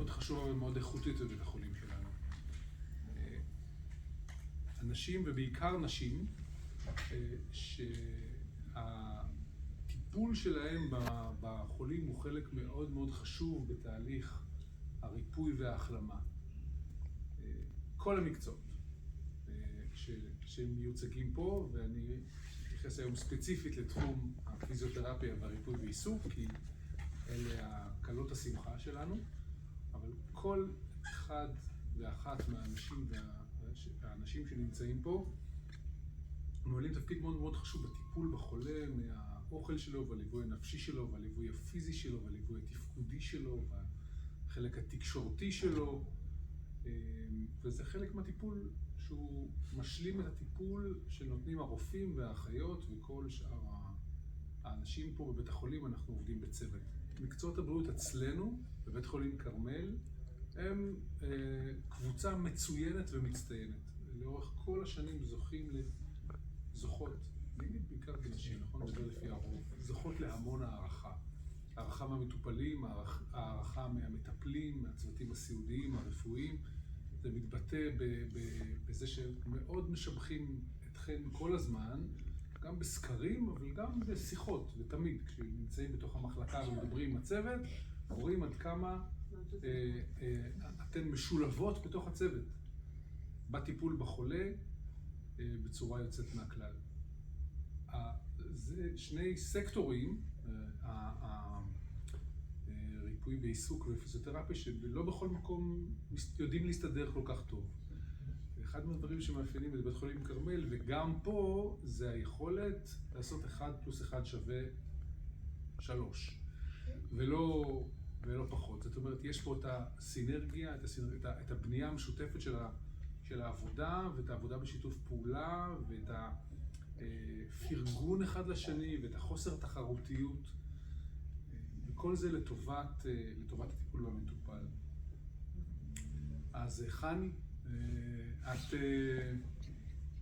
מאוד חשובה ומאוד איכותית בבית החולים שלנו. אנשים, ובעיקר נשים, שהטיפול שלהם בחולים הוא חלק מאוד מאוד חשוב בתהליך הריפוי וההחלמה. כל המקצועות שמיוצגים פה, ואני מתייחס היום ספציפית לתחום הפיזיותרפיה והריפוי ועיסוק, כי אלה הקלות השמחה שלנו, אבל כל אחד ואחת מהאנשים שנמצאים פה מועלים תפקיד מאוד מאוד חשוב בטיפול בחולה, מהאוכל שלו והליווי הנפשי שלו והליווי הפיזי שלו והליווי התפקודי שלו והחלק התקשורתי שלו, וזה חלק מהטיפול שהוא משלים את הטיפול שנותנים הרופאים והאחיות וכל שאר האנשים פה בבית החולים. אנחנו עובדים בצוות. מקצועות הבריאות אצלנו בבית חולים כרמל הם קבוצה מצוינת ומצטיינת. לאורך כל השנים זוכות, נגיד בעיקר בנשים, נכון? נדבר לפי הרוב, זוכות להמון הערכה. הערכה מהמטופלים, הערכה מהמטפלים, מהצוותים הסיעודיים, הרפואיים. זה מתבטא בזה שמאוד משבחים אתכם כל הזמן, גם בסקרים, אבל גם בשיחות, ותמיד כשנמצאים בתוך המחלקה ומדברים עם הצוות, רואים עד כמה אתן משולבות בתוך הצוות, בטיפול בחולה, בצורה יוצאת מהכלל. זה שני סקטורים, ריפוי בעיסוק ופיזיותרפיה, שלא בכל מקום יודעים להסתדר כל כך טוב. אחד מהדברים שמאפיינים את בית חולים כרמל, וגם פה, זה היכולת לעשות 1 + 1 = 3. ולא פחות. זאת אומרת, יש פה את הסינרגיה, את הבנייה המשותפת של העבודה, ואת העבודה בשיתוף פעולה, ואת הפרגון אחד לשני, ואת החוסר תחרותיות. וכל זה לטובת הטיפול במטופל. אז חני, את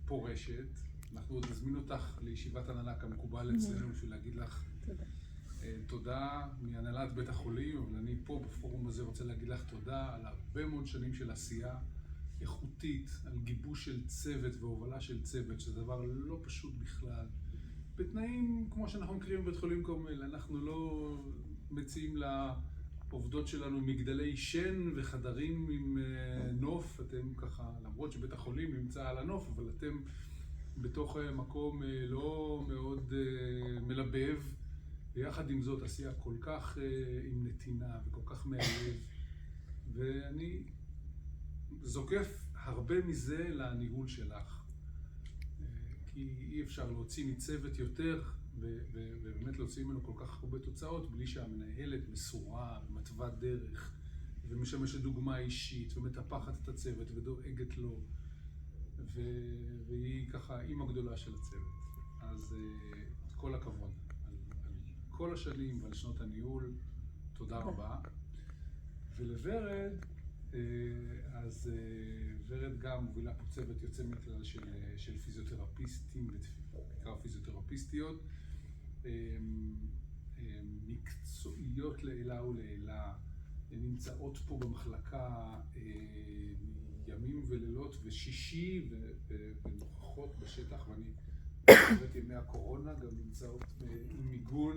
פורשת. אנחנו עוד נזמין אותך לישיבת הנהלה כמקובל אצלנו בשביל להגיד לך תודה מהנהלת בית החולים, אבל אני פה בפורום הזה רוצה להגיד לך תודה על הרבה מאוד שנים של עשייה איכותית, על גיבוש של צוות והובלה של צוות, שזה דבר לא פשוט בכלל. בתנאים כמו שאנחנו מכירים בבית חולים כרמל, אנחנו לא מציעים לעובדות שלנו מגדלי שן וחדרים עם נוף. אתם ככה, למרות שבית החולים נמצא על הנוף, אבל אתם בתוך מקום לא מאוד מלבב, ויחד עם זאת עשייה כל כך עם נתינה וכל כך מהלב, ואני זוקף הרבה מזה לניהול שלך, כי אי אפשר להוציא מצוות יותר ובאמת להוציא ממנו כל כך הרבה תוצאות בלי שהמנהלת מסורה ומתווה דרך ומשמשת דוגמה אישית ומטפחת את הצוות ודואגת לו, והיא ככה אימא גדולה של הצוות. אז כל הכבוד על כל השנים ועל שנות הניהול, תודה רבה. ולוורד, אז ורד גם מובילה פה צוות יוצא מכלל של פיזיותרפיסטים ובעיקר פיזיותרפיסטיות, מקצועיות לעילה ולעילה, נמצאות פה במחלקה ימים ולילות ושישי ונוכחות בשטח, ואני חושבת ימי הקורונה גם נמצאות עם מיגון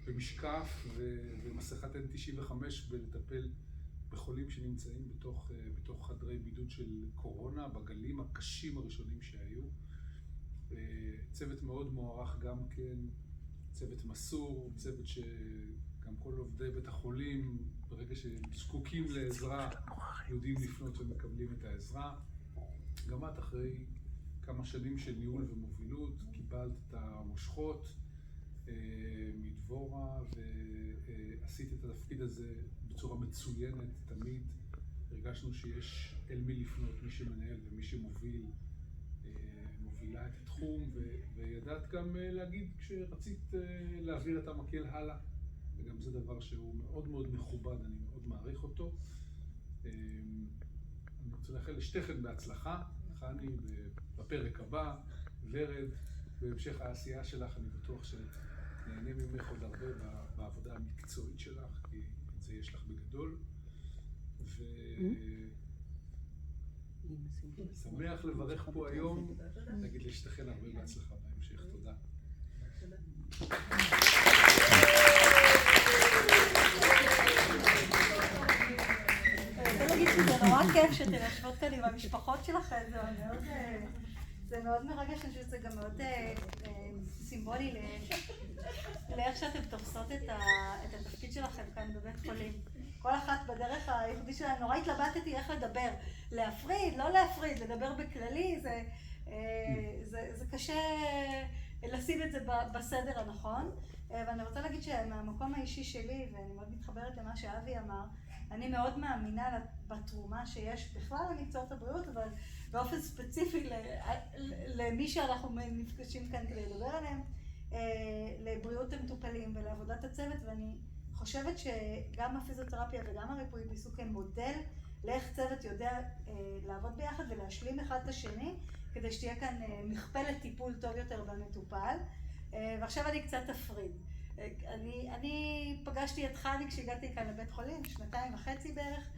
במשקף ומסכת N95 ולטפל בחולים שנמצאים בתוך חדרי בידוד של קורונה, בגלים הקשים הראשונים שהיו. צוות מאוד מוערך גם כן, צוות מסור, צוות שגם כל עובדי בית החולים, ברגע שזקוקים לעזרה, יודעים לפנות ומקבלים את העזרה. גם את אחרי כמה שנים של ניהול ומובילות, קיבלת את המושכות מדבורה, ועשית את התפקיד הזה בצורה מצוינת. תמיד הרגשנו שיש אל מי לפנות, מי שמנהל ומי שמוביל, מובילה את התחום, וידעת גם להגיד כשרצית להעביר את המקל הלאה, וגם זה דבר שהוא מאוד מאוד מכובד, אני מאוד מעריך אותו. אני רוצה לאחל לשתיכן בהצלחה, חני בפרק הבא, ורד בהמשך העשייה שלך. אני בטוח שנהנה ממך עוד הרבה בעבודה המקצועית שלך, כי את זה יש לך בגדול. שמח לברך פה היום, נגיד לשתכן הרבה בהצלחה בהמשך. תודה. אני רוצה להגיד שזה נורא כיף שאתן יושבות כאן עם המשפחות שלכם, זה מאוד מרגש, אני חושבת שזה גם מאוד סימבולי לאיך שאתן תופסות את התפקיד שלכם כאן בבית חולים. כל אחת בדרך הייחודי שלה, נורא התלבטתי איך לדבר, להפריד, לא להפריד, לדבר בכללי, זה קשה לשים את זה בסדר הנכון. ואני רוצה להגיד שמהמקום האישי שלי, ואני מאוד מתחברת למה שאבי אמר, אני מאוד מאמינה בתרומה שיש בכלל למקצועות הבריאות, אבל באופן ספציפי למי שאנחנו נפגשים כאן כדי לדבר עליהם, לבריאות המטופלים ולעבודת הצוות, ואני חושבת שגם הפיזיותרפיה וגם הריפוי בעיסוק הם מודל לאיך צוות יודע לעבוד ביחד ולהשלים אחד את השני, כדי שתהיה כאן מכפלת טיפול טוב יותר במטופל. ועכשיו אני קצת אפריד. אני פגשתי את חני כשהגעתי כאן לבית חולים, 2.5 בערך,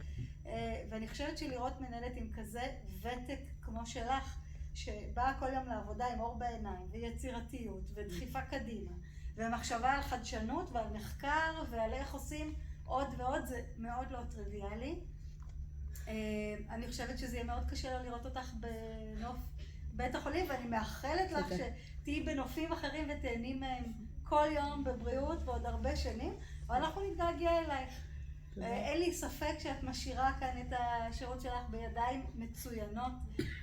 ואני חושבת שלראות מנהלת עם כזה ותק כמו שלך, שבאה כל יום לעבודה עם אור בעיניים, ויצירתיות, ודחיפה קדימה, ומחשבה על חדשנות ועל מחקר ועל איך עושים עוד ועוד, זה מאוד לא טריוויאלי. אני חושבת שזה יהיה מאוד קשה לו לראות אותך בנוף בית החולים, ואני מאחלת לך שתהיי בנופים אחרים ותהנים מהם כל יום בבריאות ועוד הרבה שנים, ואנחנו נתגעגע אלייך. אין לי ספק שאת משאירה כאן את השירות שלך בידיים מצוינות,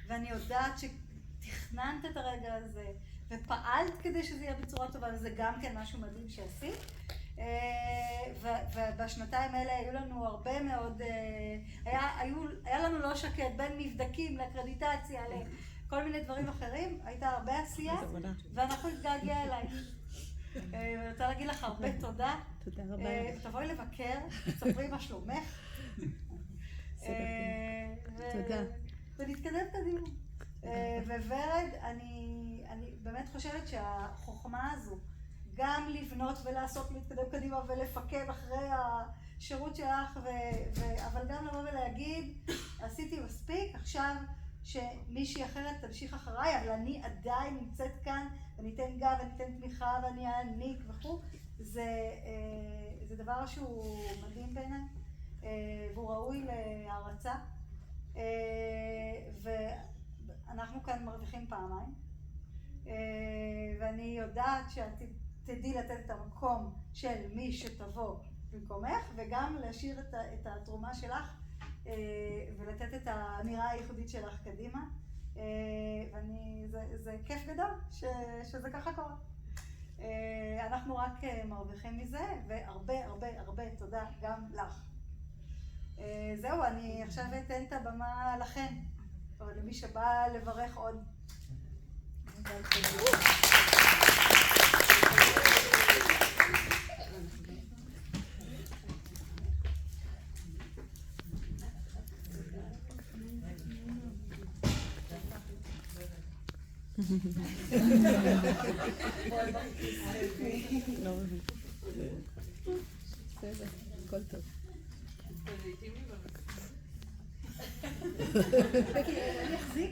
ואני יודעת שתכננת את הרגע הזה ופעלת כדי שזה יהיה בצורה טובה, וזה גם כן משהו מדהים שעשית. ובשנתיים האלה היו לנו הרבה מאוד, היה לנו לא שקט, בין מבדקים לקרדיטציה לכל מיני דברים אחרים, הייתה הרבה עשייה, ואנחנו נתגעגע אלייך. אני רוצה להגיד לך הרבה תודה. תודה רבה. תבואי לבקר, תספרי מה שלומך. תודה. ונתקדם קדימה. וורד, אני באמת חושבת שהחוכמה הזו, גם לבנות ולעשות להתקדם קדימה ולפקד אחרי השירות שלך, אבל גם לבוא ולהגיד, עשיתי מספיק, עכשיו שמישהי אחרת תמשיך אחריי, אבל אני עדיין נמצאת כאן, ואני אתן גב, ואני אתן תמיכה, ואני אעניק וכו'. זה דבר שהוא מדהים בעיניי, והוא ראוי להערצה. ואנחנו כאן מרוויחים פעמיים, ואני יודעת שאת תדעי לתת את המקום של מי שתבוא במקומך, וגם להשאיר את התרומה שלך ולתת את האמירה הייחודית שלך קדימה. זה כיף גדול שזה ככה קורה. אנחנו רק מרוויחים מזה, והרבה הרבה הרבה תודה גם לך. זהו, אני עכשיו אתן את הבמה לכם, או למי שבא לברך עוד. בסדר, הכל טוב. אני אחזיק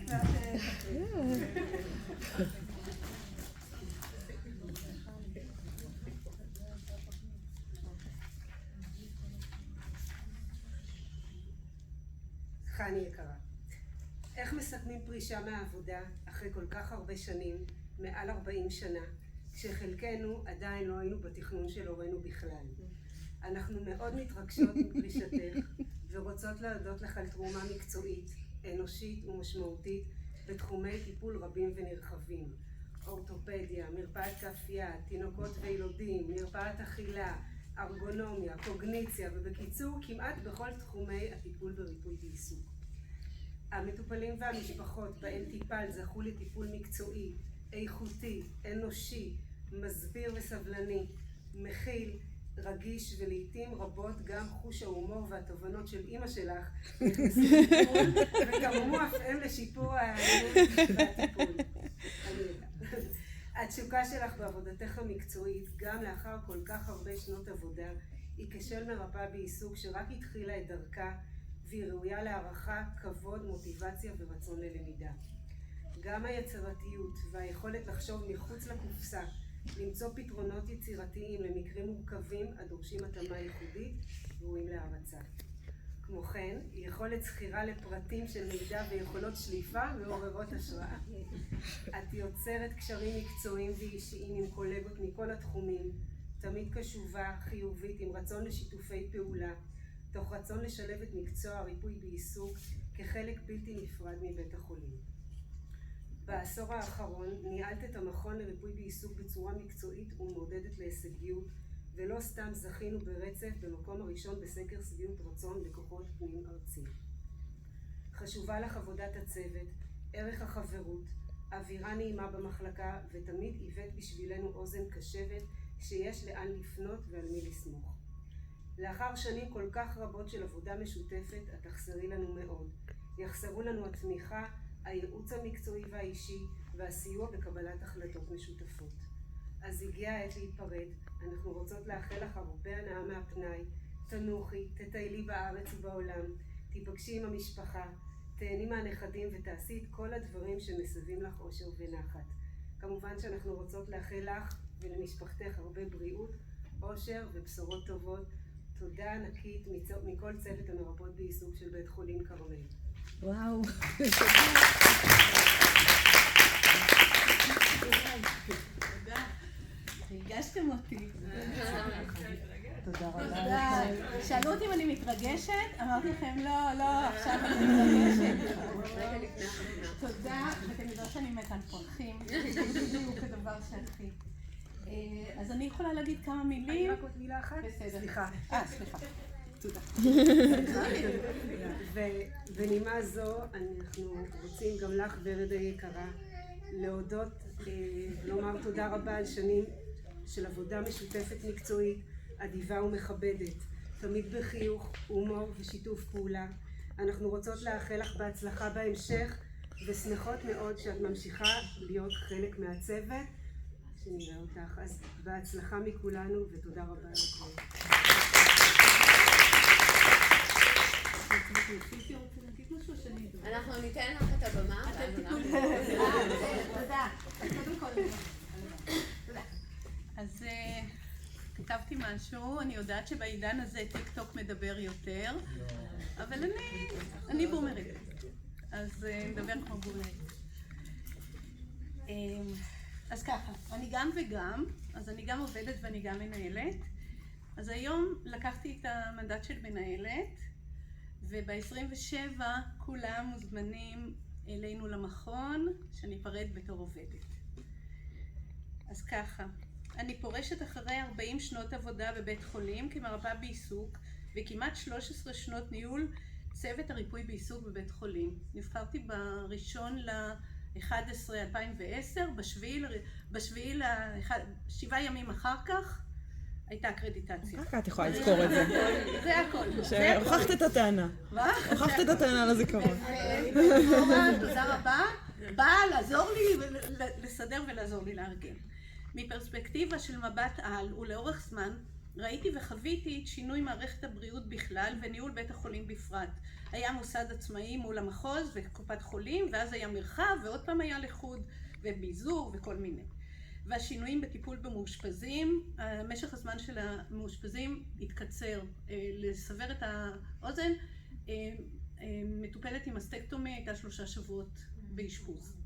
חני יקרה, איך מסכמים פרישה מהעבודה אחרי כל כך הרבה שנים, מעל 40 שנה, כשחלקנו עדיין לא היינו בתכנון של הורינו בכלל? אנחנו מאוד מתרגשות מפרישתך ורוצות להודות לך על תרומה מקצועית, אנושית ומשמעותית בתחומי טיפול רבים ונרחבים. אורתופדיה, מרפאת כף יד, תינוקות וילודים, מרפאת אכילה, ארגונומיה, קוגניציה, ובקיצור כמעט בכל תחומי הטיפול בריפוי בעיסוק. המטופלים והמשפחות בהם טיפל זכו לטיפול מקצועי, איכותי, אנושי, מסביר וסבלני, מכיל, רגיש, ולעיתים רבות גם חוש ההומור והתובנות של אמא שלך נכנסים לטיפול ותרמו אף הם לשיפור העלות והטיפול. התשוקה שלך בעבודתך המקצועית, גם לאחר כל כך הרבה שנות עבודה, היא כשל מרפאה בעיסוק שרק התחילה את דרכה והיא ראויה להערכה, כבוד, מוטיבציה ורצון ללמידה. גם היצירתיות והיכולת לחשוב מחוץ לקופסה, למצוא פתרונות יצירתיים למקרים מורכבים הדורשים התאמה ייחודית, ראויים להערצה. כמו כן, יכולת זכירה לפרטים של מידע ויכולות שליפה מעוררות השראה. את יוצרת קשרים מקצועיים ואישיים עם קולגות מכל התחומים, תמיד קשובה, חיובית, עם רצון לשיתופי פעולה, תוך רצון לשלב את מקצוע הריפוי בעיסוק כחלק בלתי נפרד מבית החולים. בעשור האחרון ניהלת את המכון לריפוי בעיסוק בצורה מקצועית ומעודדת להישגיות, ולא סתם זכינו ברצף במקום הראשון בסקר שביעות רצון לקוחות פנים ארצי. חשובה לך עבודת הצוות, ערך החברות, אווירה נעימה במחלקה, ותמיד הבאת בשבילנו אוזן קשבת שיש לאן לפנות ועל מי לסמוך. לאחר שנים כל כך רבות של עבודה משותפת, את תחסרי לנו מאוד. יחסרו לנו התמיכה, הייעוץ המקצועי והאישי והסיוע בקבלת החלטות משותפות. אז הגיעה העת להיפרד. אנחנו רוצות לאחל לך הרבה הנאה מהפנאי. תנוחי, תטיילי בארץ ובעולם, תיפגשי עם המשפחה, תהני מהנכדים ותעשי את כל הדברים שמסבים לך אושר ונחת. כמובן שאנחנו רוצות לאחל לך ולמשפחתך הרבה בריאות, אושר ובשורות טובות. תודה ענקית מכל צוות המרפאות בעיסוק של בית חולים כרמל. וואו. תודה. הרגשתם אותי. תודה רבה. שאלו אותי אם אני מתרגשת, אמרתי לכם לא, עכשיו אני מתרגשת. תודה, ואתם יודעות שאני מתה על פרחים, זה בדיוק הדבר שהכי. אז אני יכולה להגיד כמה מילים. אני רק עוד מילה אחת? בסדר. סליחה. סליחה. תודה. ובנימה זו אנחנו רוצים גם לך ורד היקרה להודות ולומר תודה רבה על שנים של עבודה משותפת מקצועית, אדיבה ומכבדת, תמיד בחיוך, הומור ושיתוף פעולה. אנחנו רוצות לאחל לך בהצלחה בהמשך ושמחות מאוד שאת ממשיכה להיות חלק מהצוות שנראה אותך. אז בהצלחה מכולנו ותודה רבה לכם. אנחנו ניתן לך את הבמה. תודה. קודם כל, אז כתבתי משהו, אני יודעת שבעידן הזה טיק טוק מדבר יותר, אבל אני בומרית, אז מדבר כמו בומרית. אז ככה, אני גם וגם, אז אני גם עובדת ואני גם מנהלת. אז היום לקחתי את המנדט של מנהלת, וב-27 כולם מוזמנים אלינו למכון, שאני אפרד בתור עובדת. אז ככה, אני פורשת אחרי 40 שנות עבודה בבית חולים כמרפאה בעיסוק, וכמעט 13 שנות ניהול צוות הריפוי בעיסוק בבית חולים. נבחרתי בראשון ל-11-2010, שבעה ימים אחר כך הייתה אקרדיטציה. רק את יכולה לזכור את זה. זה הכל. הוכחת את הטענה. מה? הוכחת את הטענה לזיכרון. תודה רבה. באה לעזור לי לסדר ולעזור לי לארגן. מפרספקטיבה של מבט על ולאורך זמן, ראיתי וחוויתי את שינוי מערכת הבריאות בכלל וניהול בית החולים בפרט. היה מוסד עצמאי מול המחוז וקופת חולים, ואז היה מרחב, ועוד פעם היה לחוד וביזור וכל מיני. והשינויים בטיפול במאושפזים, משך הזמן של המאושפזים התקצר. לסבר את האוזן, מטופלת עם מסטקטומי הייתה 3 שבועות באשפוז.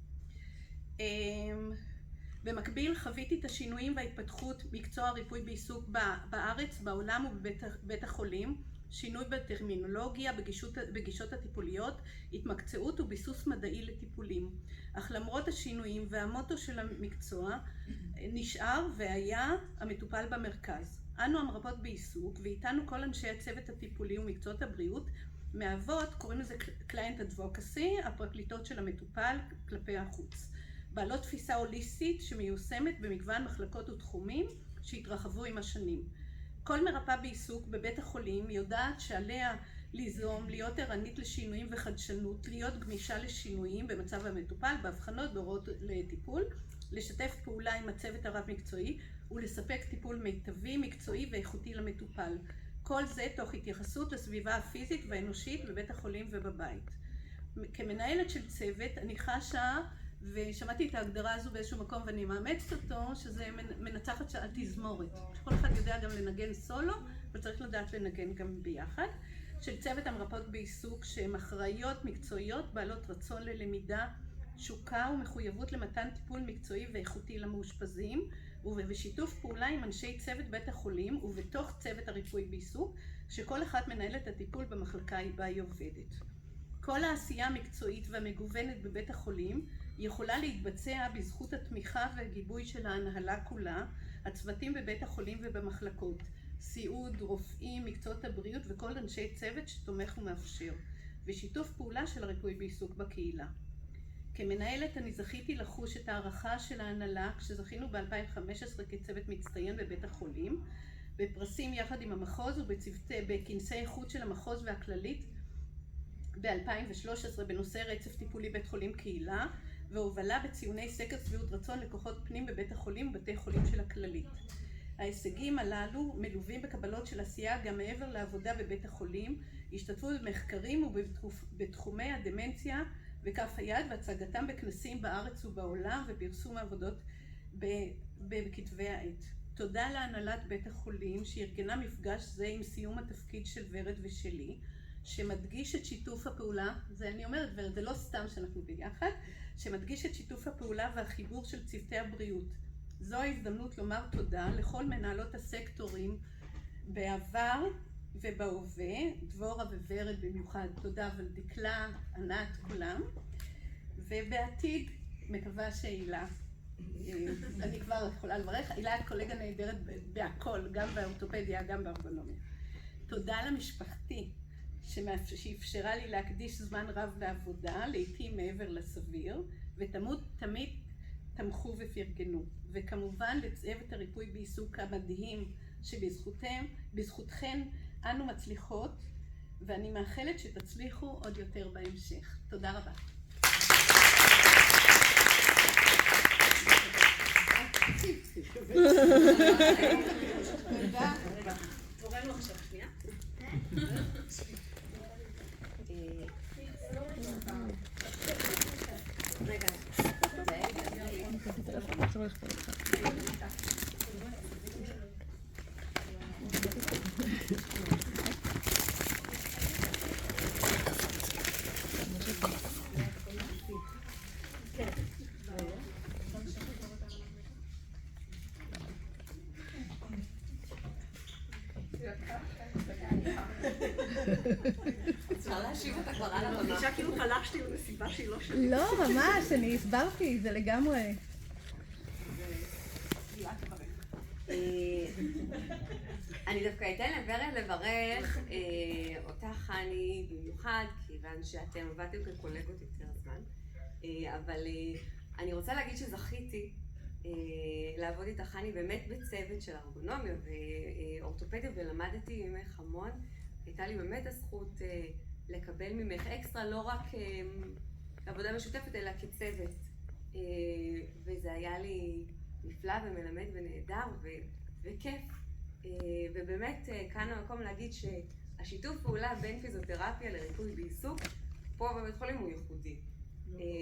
במקביל חוויתי את השינויים וההתפתחות מקצוע הריפוי בעיסוק בארץ, בעולם ובבית החולים, שינוי בטרמינולוגיה, בגישות הטיפוליות, התמקצעות וביסוס מדעי לטיפולים. אך למרות השינויים והמוטו של המקצוע נשאר והיה המטופל במרכז. אנו המרפאות בעיסוק ואיתנו כל אנשי הצוות הטיפולי ומקצועות הבריאות מהוות, קוראים לזה קליינט אדבוקסי, הפרקליטות של המטופל כלפי החוץ. בעלות תפיסה הוליסטית שמיושמת במגוון מחלקות ותחומים שהתרחבו עם השנים. כל מרפאה בעיסוק בבית החולים יודעת שעליה ליזום, להיות ערנית לשינויים וחדשנות, להיות גמישה לשינויים במצב המטופל, בהבחנות, בהוראות לטיפול, לשתף פעולה עם הצוות הרב מקצועי ולספק טיפול מיטבי, מקצועי ואיכותי למטופל. כל זה תוך התייחסות לסביבה הפיזית והאנושית בבית החולים ובבית. כמנהלת של צוות אני חשה, ושמעתי את ההגדרה הזו באיזשהו מקום ואני מאמצת אותו, שזה מנצחת על תזמורת. כל אחד יודע גם לנגן סולו, וצריך לדעת לנגן גם ביחד. של צוות המרפאות בעיסוק שהן אחראיות, מקצועיות, בעלות רצון ללמידה, תשוקה ומחויבות למתן טיפול מקצועי ואיכותי למאושפזים, ובשיתוף פעולה עם אנשי צוות בית החולים ובתוך צוות הריפוי בעיסוק, שכל אחת מנהלת הטיפול במחלקה בה היא עובדת. כל העשייה המקצועית והמגוונת בבית החולים יכולה להתבצע בזכות התמיכה והגיבוי של ההנהלה כולה, הצוותים בבית החולים ובמחלקות, סיעוד, רופאים, מקצועות הבריאות וכל אנשי צוות שתומך ומאפשר, ושיתוף פעולה של הריפוי בעיסוק בקהילה. כמנהלת אני זכיתי לחוש את הערכה של ההנהלה כשזכינו ב-2015 כצוות מצטיין בבית החולים, בפרסים יחד עם המחוז ובכנסי איכות של המחוז והכללית ב-2013 בנושא רצף טיפולי בית חולים קהילה, והובלה בציוני סקר שביעות רצון לקוחות פנים בבית החולים ובתי חולים של הכללית. ההישגים הללו מלווים בקבלות של עשייה גם מעבר לעבודה בבית החולים, השתתפות במחקרים ובתחומי הדמנציה וכף היד והצגתם בכנסים בארץ ובעולם ופרסום העבודות בכתבי העת. תודה להנהלת בית החולים שארגנה מפגש זה עם סיום התפקיד של ורד ושלי, שמדגיש את שיתוף הפעולה, זה אני אומרת ורד, זה לא סתם שאנחנו ביחד, שמדגיש את שיתוף הפעולה והחיבור של צוותי הבריאות. זו ההזדמנות לומר תודה לכל מנהלות הסקטורים בעבר ובהווה, דבורה וורד במיוחד, תודה, אבל דקלה, ענת, כולם, ובעתיד מקווה שהילה, אני כבר יכולה לברך, הילה את קולגה נהדרת בהכל, גם באורתופדיה, גם בארגונומיה. תודה למשפחתי שאפשרה לי להקדיש זמן רב בעבודה, לעתים מעבר לסביר, ותמיד תמכו ופרגנו. וכמובן לצוות הריפוי בעיסוק המדהים שבזכותכן אנו מצליחות, ואני מאחלת שתצליחו עוד יותר בהמשך. תודה רבה. תודה. הורנו עכשיו שנייה. רגע. אפשר להשיב אותה כבר על הבמה. מרגישה כאילו פלשתי למסיבה שהיא לא שלי. לא, ממש, אני הסברתי, זה לגמרי. אני דווקא אתן לוורד לברך אותך, חני, במיוחד, כיוון שאתם עבדתם כקולגות יותר זמן. אבל אני רוצה להגיד שזכיתי לעבוד איתך, חני, באמת בצוות של ארגונומיה ואורתופדיה, ולמדתי ממך המון. הייתה לי באמת הזכות לקבל ממך אקסטרה, לא רק עבודה משותפת, אלא כצוות. וזה היה לי נפלא ומלמד ונהדר וכיף. ובאמת כאן המקום להגיד שהשיתוף פעולה בין פיזיותרפיה לריפוי בעיסוק, פה בבית חולים הוא ייחודי.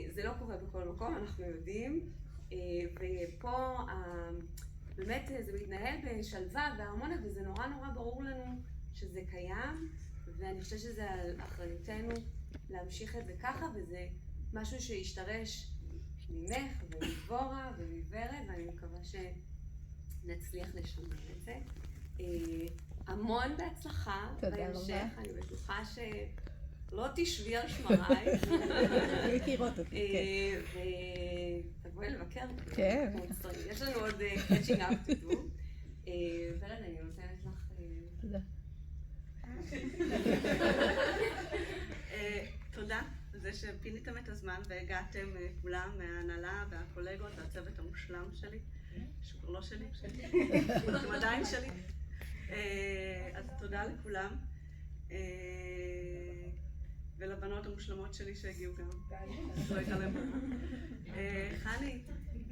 זה לא קורה בכל מקום, אנחנו יודעים. ופה באמת זה מתנהל בשלווה והרמוניה, וזה נורא נורא ברור לנו שזה קיים, ואני חושבת שזה על אחריותנו להמשיך את זה ככה, וזה משהו שישתרש ממך ומדבורה ומוורד, ואני מקווה שנצליח לשמר את זה. המון בהצלחה בהמשך, אני בטוחה שלא תשבי על שמריי. מכירות אותי, כן. ותבואי לבקר. כן. יש לנו עוד catching up to do. ורד, אני נותנת לך... תודה. תודה על זה שפיניתם את הזמן והגעתם כולם מההנהלה והקולגות והצוות המושלם שלי, שכבר לא שלי, אתם עדיין שלי. אז תודה לכולם. ולבנות המושלמות שלי שהגיעו גם. לא התעלם. חני,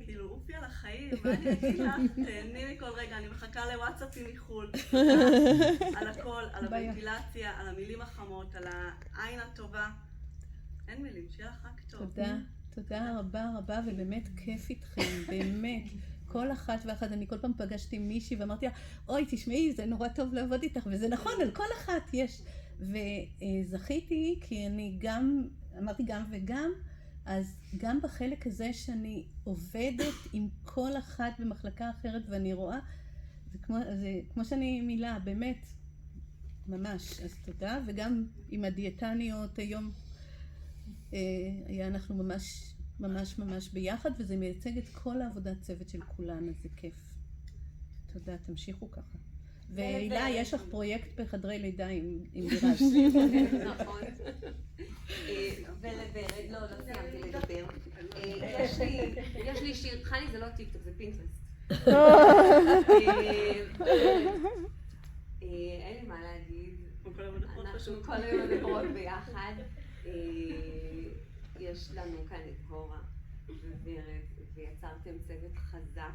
כאילו, אופי על החיים, מה אני אגיד לך? תהני מכל רגע, אני מחכה לוואטסאפים מחו"ל. על הכל, על הוונטילציה, על המילים החמות, על העין הטובה. אין מילים, שיהיה לך רק טוב. תודה, תודה רבה רבה, ובאמת כיף איתכם, באמת. כל אחת ואחת, אני כל פעם פגשתי מישהי ואמרתי לה, אוי, תשמעי, זה נורא טוב לעבוד איתך, וזה נכון, על כל אחת יש. וזכיתי, כי אני גם, אמרתי גם וגם, אז גם בחלק הזה שאני עובדת עם כל אחת במחלקה אחרת ואני רואה, זה כמו שאני מילה, באמת, ממש, אז תודה. וגם עם הדיאטניות היום, היה אנחנו ממש ביחד, וזה מייצג את כל העבודת צוות של כולן, אז זה כיף. תודה, תמשיכו ככה. והילה, יש לך פרויקט בחדרי לידה עם בירז. נכון. ולברד, לא סיימתי לדבר. יש לי שיר, חני זה לא טיקטוק, זה פינטרסט. אין לי מה להגיד. אנחנו כל היום מדברות ביחד. יש לנו כאן את הורה וורד, ויצרתם צוות חזק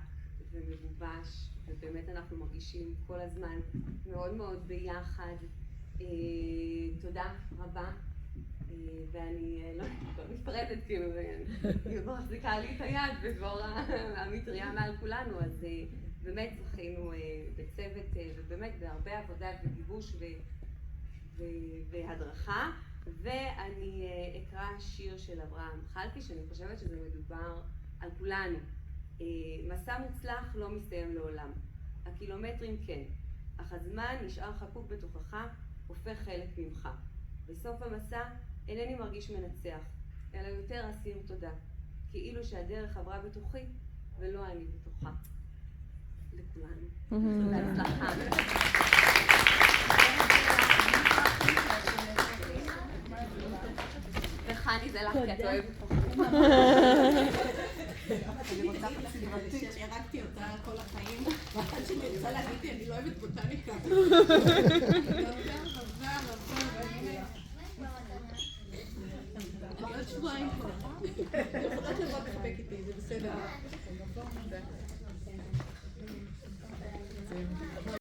ומגובש, ובאמת אנחנו מרגישים כל הזמן מאוד מאוד ביחד. תודה רבה, ואני לא נפרדת, כאילו, היא מחזיקה לי את היד ודבור המטריה מעל כולנו, אז באמת זכינו בצוות ובאמת בהרבה עבודה וגיבוש והדרכה. ואני אקרא שיר של אברהם חלקי, שאני חושבת שזה מדובר על כולנו. מסע מוצלח לא מסתיים לעולם. הקילומטרים כן, אך הזמן נשאר חקוק בתוכך, הופך חלק ממך. בסוף המסע אינני מרגיש מנצח, אלא יותר אסיר תודה. כאילו שהדרך עברה בתוכי ולא אני בתוכה. לכולנו. בהצלחה. וחני זה לך, כי את אוהבת פה. אני רוצה סדרתית שהרקתי אותה כל החיים, ואחת שאני רוצה להגיד לי, אני לא אוהבת בוטניקה. תודה רבה. עוד שבועיים כבר. יכולת לבוא לחבק איתי, זה בסדר.